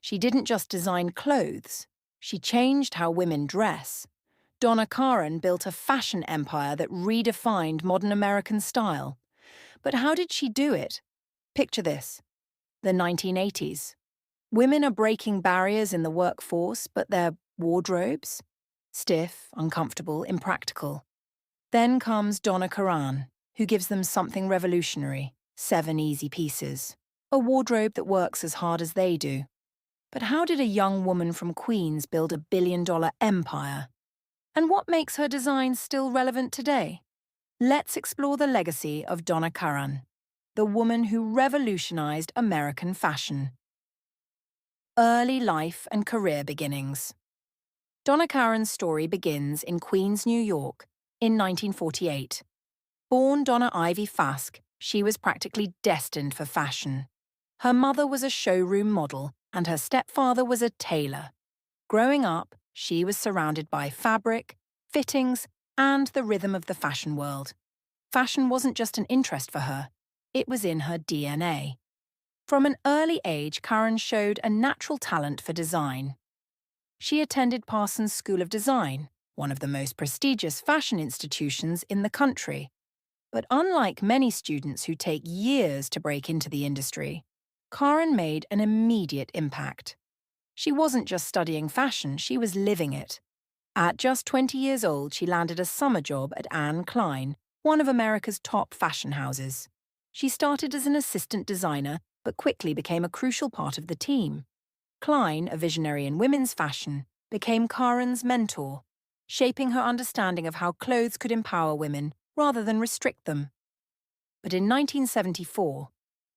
She didn't just design clothes, she changed how women dress. Donna Karan built a fashion empire that redefined modern American style. But how did she do it? Picture this: the 1980s. Women are breaking barriers in the workforce, but their wardrobes? Stiff, uncomfortable, impractical. Then comes Donna Karan, who gives them something revolutionary: 7 easy pieces. A wardrobe that works as hard as they do. But how did a young woman from Queens build a billion-dollar empire? And what makes her designs still relevant today? Let's explore the legacy of Donna Karan, the woman who revolutionized American fashion. Early life and career beginnings. Donna Karan's story begins in Queens, New York, in 1948. Born Donna Ivy Fask, she was practically destined for fashion. Her mother was a showroom model, and her stepfather was a tailor. Growing up, she was surrounded by fabric, fittings, and the rhythm of the fashion world. Fashion wasn't just an interest for her, it was in her DNA. From an early age, Karan showed a natural talent for design. She attended Parsons School of Design, one of the most prestigious fashion institutions in the country. But unlike many students who take years to break into the industry, Karan made an immediate impact. She wasn't just studying fashion, she was living it. At just 20 years old, she landed a summer job at Anne Klein, one of America's top fashion houses. She started as an assistant designer, but quickly became a crucial part of the team. Klein, a visionary in women's fashion, became Karan's mentor, shaping her understanding of how clothes could empower women rather than restrict them. But in 1974,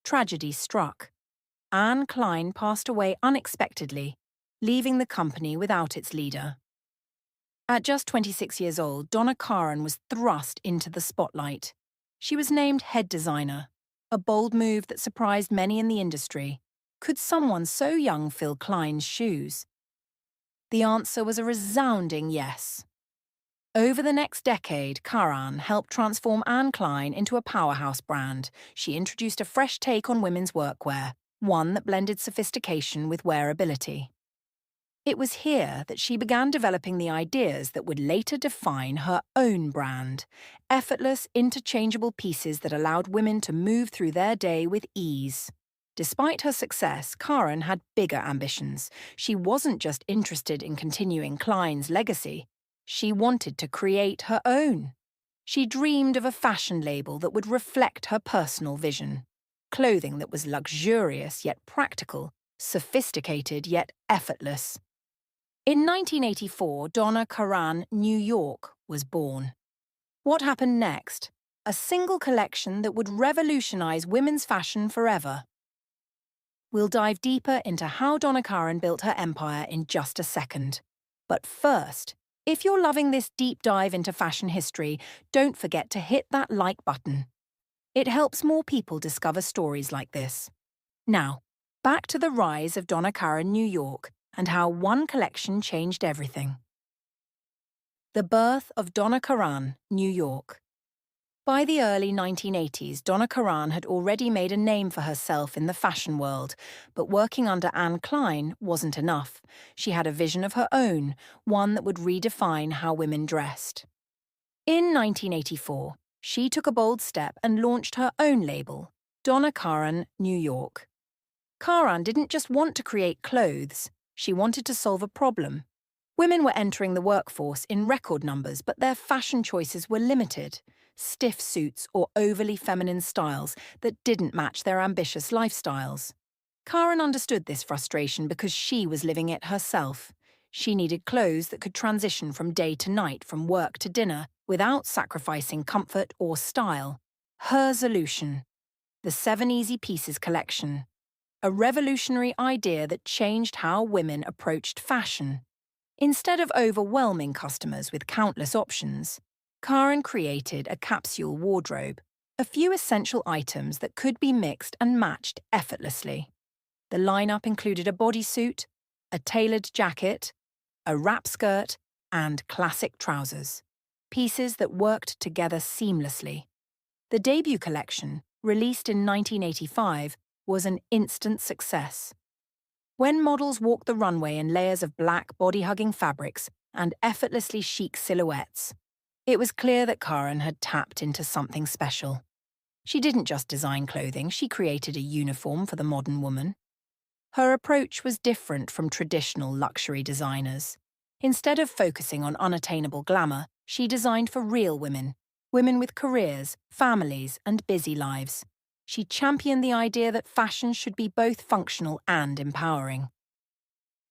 tragedy struck. Anne Klein passed away unexpectedly, leaving the company without its leader. At just 26 years old, Donna Karan was thrust into the spotlight. She was named head designer, a bold move that surprised many in the industry. Could someone so young fill Klein's shoes? The answer was a resounding yes. Over the next decade, Karan helped transform Anne Klein into a powerhouse brand. She introduced a fresh take on women's workwear, one that blended sophistication with wearability. It was here that she began developing the ideas that would later define her own brand: effortless, interchangeable pieces that allowed women to move through their day with ease. Despite her success, Karan had bigger ambitions. She wasn't just interested in continuing Klein's legacy. She wanted to create her own. She dreamed of a fashion label that would reflect her personal vision. Clothing that was luxurious yet practical, sophisticated yet effortless. In 1984, Donna Karan, New York, was born. What happened next? A single collection that would revolutionize women's fashion forever. We'll dive deeper into how Donna Karan built her empire in just a second. But first, if you're loving this deep dive into fashion history, don't forget to hit that like button. It helps more people discover stories like this. Now, back to the rise of Donna Karan, New York, and how one collection changed everything. The birth of Donna Karan, New York. By the early 1980s, Donna Karan had already made a name for herself in the fashion world, but working under Anne Klein wasn't enough. She had a vision of her own, one that would redefine how women dressed. In 1984, she took a bold step and launched her own label, Donna Karan, New York. Karan didn't just want to create clothes, she wanted to solve a problem. Women were entering the workforce in record numbers, but their fashion choices were limited. Stiff suits or overly feminine styles that didn't match their ambitious lifestyles. Karan understood this frustration because she was living it herself. She needed clothes that could transition from day to night, from work to dinner, without sacrificing comfort or style. Her solution: the 7 Easy Pieces collection. A revolutionary idea that changed how women approached fashion. Instead of overwhelming customers with countless options, Karan created a capsule wardrobe, a few essential items that could be mixed and matched effortlessly. The lineup included a bodysuit, a tailored jacket, a wrap skirt, and classic trousers, pieces that worked together seamlessly. The debut collection, released in 1985, was an instant success. When models walked the runway in layers of black body-hugging fabrics and effortlessly chic silhouettes, it was clear that Karan had tapped into something special. She didn't just design clothing, she created a uniform for the modern woman. Her approach was different from traditional luxury designers. Instead of focusing on unattainable glamour, she designed for real women, women with careers, families, and busy lives. She championed the idea that fashion should be both functional and empowering.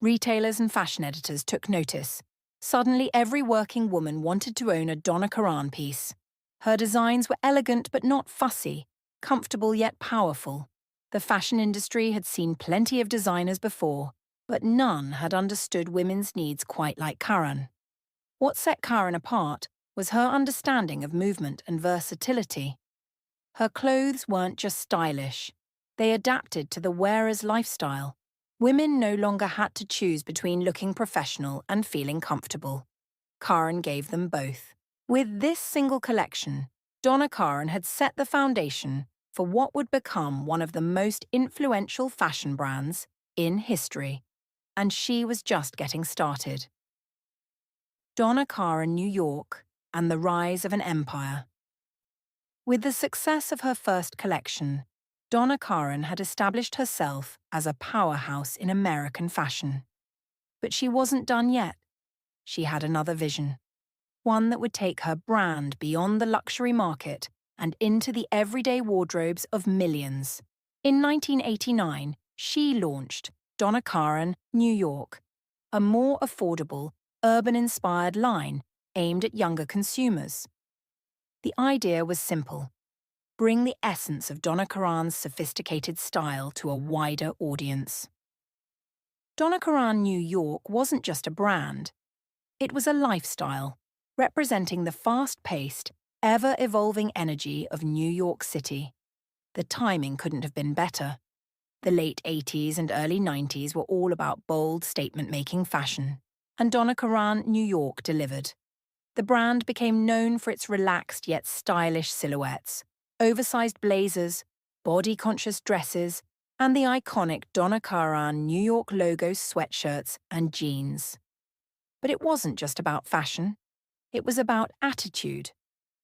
Retailers and fashion editors took notice. Suddenly, every working woman wanted to own a Donna Karan piece. Her designs were elegant but not fussy, comfortable yet powerful. The fashion industry had seen plenty of designers before, but none had understood women's needs quite like Karan. What set Karan apart was her understanding of movement and versatility. Her clothes weren't just stylish. They adapted to the wearer's lifestyle. Women no longer had to choose between looking professional and feeling comfortable. Karan gave them both. With this single collection, Donna Karan had set the foundation for what would become one of the most influential fashion brands in history. And she was just getting started. Donna Karan, New York, and the rise of an empire. With the success of her first collection, Donna Karan had established herself as a powerhouse in American fashion. But she wasn't done yet. She had another vision, one that would take her brand beyond the luxury market and into the everyday wardrobes of millions. In 1989, she launched Donna Karan, New York, a more affordable, urban-inspired line aimed at younger consumers. The idea was simple: bring the essence of Donna Karan's sophisticated style to a wider audience. Donna Karan New York wasn't just a brand. It was a lifestyle, representing the fast-paced, ever-evolving energy of New York City. The timing couldn't have been better. The late 80s and early 90s were all about bold, statement-making fashion, and Donna Karan New York delivered. The brand became known for its relaxed yet stylish silhouettes, oversized blazers, body-conscious dresses, and the iconic Donna Karan New York logo sweatshirts and jeans. But it wasn't just about fashion. It was about attitude.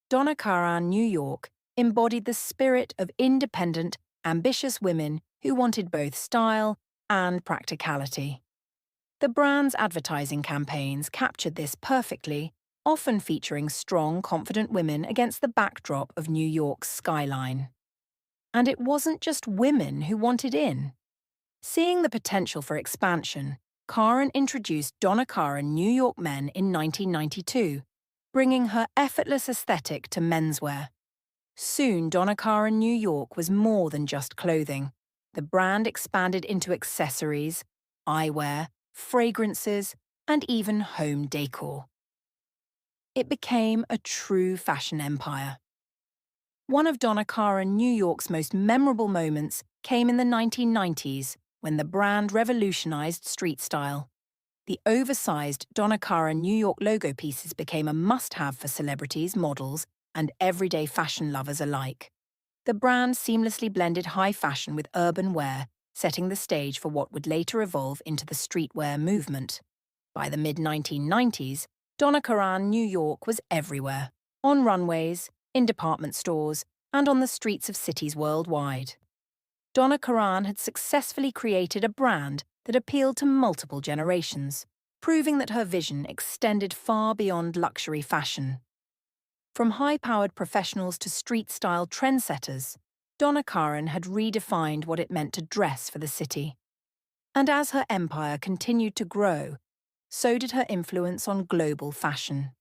Donna Karan New York embodied the spirit of independent, ambitious women who wanted both style and practicality. The brand's advertising campaigns captured this perfectly, often featuring strong, confident women against the backdrop of New York's skyline. And it wasn't just women who wanted in. Seeing the potential for expansion, Karan introduced Donna Karan New York Men in 1992, bringing her effortless aesthetic to menswear. Soon, Donna Karan New York was more than just clothing. The brand expanded into accessories, eyewear, fragrances, and even home decor. It became a true fashion empire. One of Donna Karan New York's most memorable moments came in the 1990s when the brand revolutionized street style. The oversized Donna Karan New York logo pieces became a must-have for celebrities, models, and everyday fashion lovers alike. The brand seamlessly blended high fashion with urban wear, setting the stage for what would later evolve into the streetwear movement. By the mid-1990s, Donna Karan New York was everywhere, on runways, in department stores, and on the streets of cities worldwide. Donna Karan had successfully created a brand that appealed to multiple generations, proving that her vision extended far beyond luxury fashion. From high-powered professionals to street-style trendsetters, Donna Karan had redefined what it meant to dress for the city. And as her empire continued to grow, so did her influence on global fashion.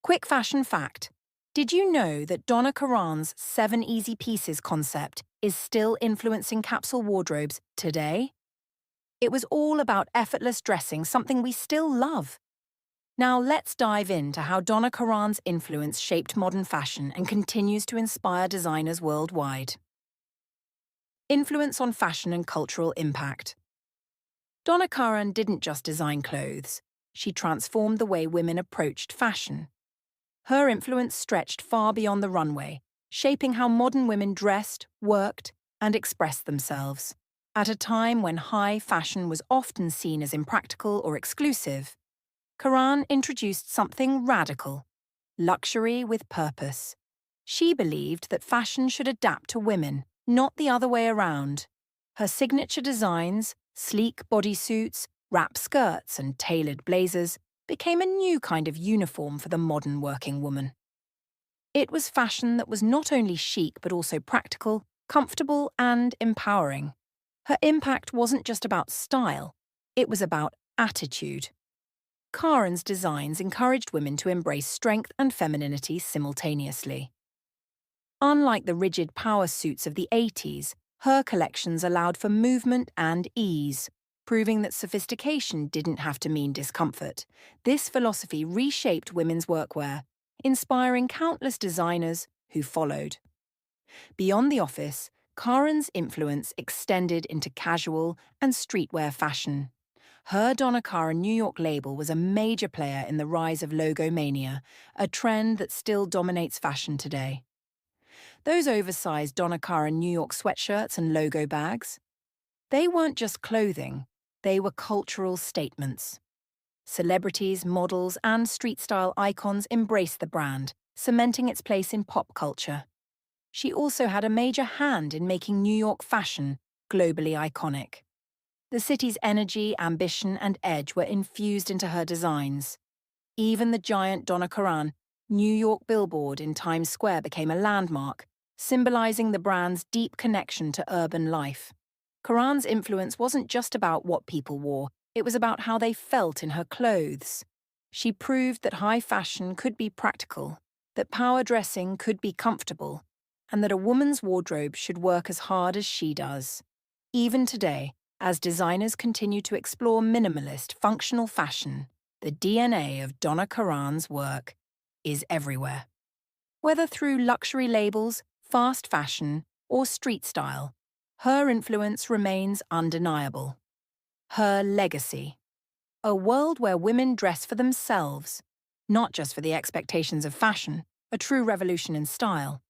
Quick fashion fact: did you know that Donna Karan's 7 Easy Pieces concept is still influencing capsule wardrobes today? It was all about effortless dressing, something we still love. Now let's dive into how Donna Karan's influence shaped modern fashion and continues to inspire designers worldwide. Influence on fashion and cultural impact. Donna Karan didn't just design clothes, she transformed the way women approached fashion. Her influence stretched far beyond the runway, shaping how modern women dressed, worked, and expressed themselves. At a time when high fashion was often seen as impractical or exclusive, Karan introduced something radical: luxury with purpose. She believed that fashion should adapt to women, not the other way around. Her signature designs, sleek bodysuits, wrap skirts, and tailored blazers, became a new kind of uniform for the modern working woman. It was fashion that was not only chic but also practical, comfortable, and empowering. Her impact wasn't just about style, it was about attitude. Karan's designs encouraged women to embrace strength and femininity simultaneously. Unlike the rigid power suits of the 80s, her collections allowed for movement and ease, proving that sophistication didn't have to mean discomfort. This philosophy reshaped women's workwear, inspiring countless designers who followed. Beyond the office, Karan's influence extended into casual and streetwear fashion. Her Donna Karan New York label was a major player in the rise of logomania, a trend that still dominates fashion today. Those oversized Donna Karan New York sweatshirts and logo bags, they weren't just clothing, they were cultural statements. Celebrities, models, and street-style icons embraced the brand, cementing its place in pop culture. She also had a major hand in making New York fashion globally iconic. The city's energy, ambition, and edge were infused into her designs. Even the giant Donna Karan New York billboard in Times Square became a landmark, symbolizing the brand's deep connection to urban life. Karan's influence wasn't just about what people wore, it was about how they felt in her clothes. She proved that high fashion could be practical, that power dressing could be comfortable, and that a woman's wardrobe should work as hard as she does. Even today, as designers continue to explore minimalist, functional fashion, the DNA of Donna Karan's work is everywhere. Whether through luxury labels, fast fashion, or street style, her influence remains undeniable. Her legacy: a world where women dress for themselves, not just for the expectations of fashion, a true revolution in style.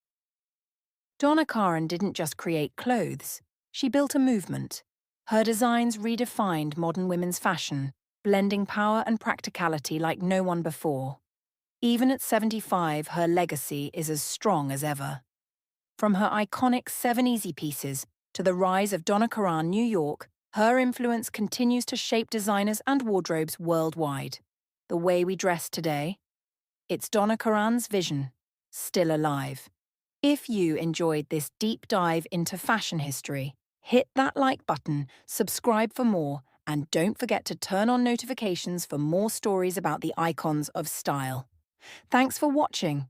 Donna Karan didn't just create clothes, she built a movement. Her designs redefined modern women's fashion, blending power and practicality like no one before. Even at 75, her legacy is as strong as ever. From her iconic 7 Easy pieces to the rise of Donna Karan New York, her influence continues to shape designers and wardrobes worldwide. The way we dress today? It's Donna Karan's vision, still alive. If you enjoyed this deep dive into fashion history, hit that like button, subscribe for more, and don't forget to turn on notifications for more stories about the icons of style. Thanks for watching.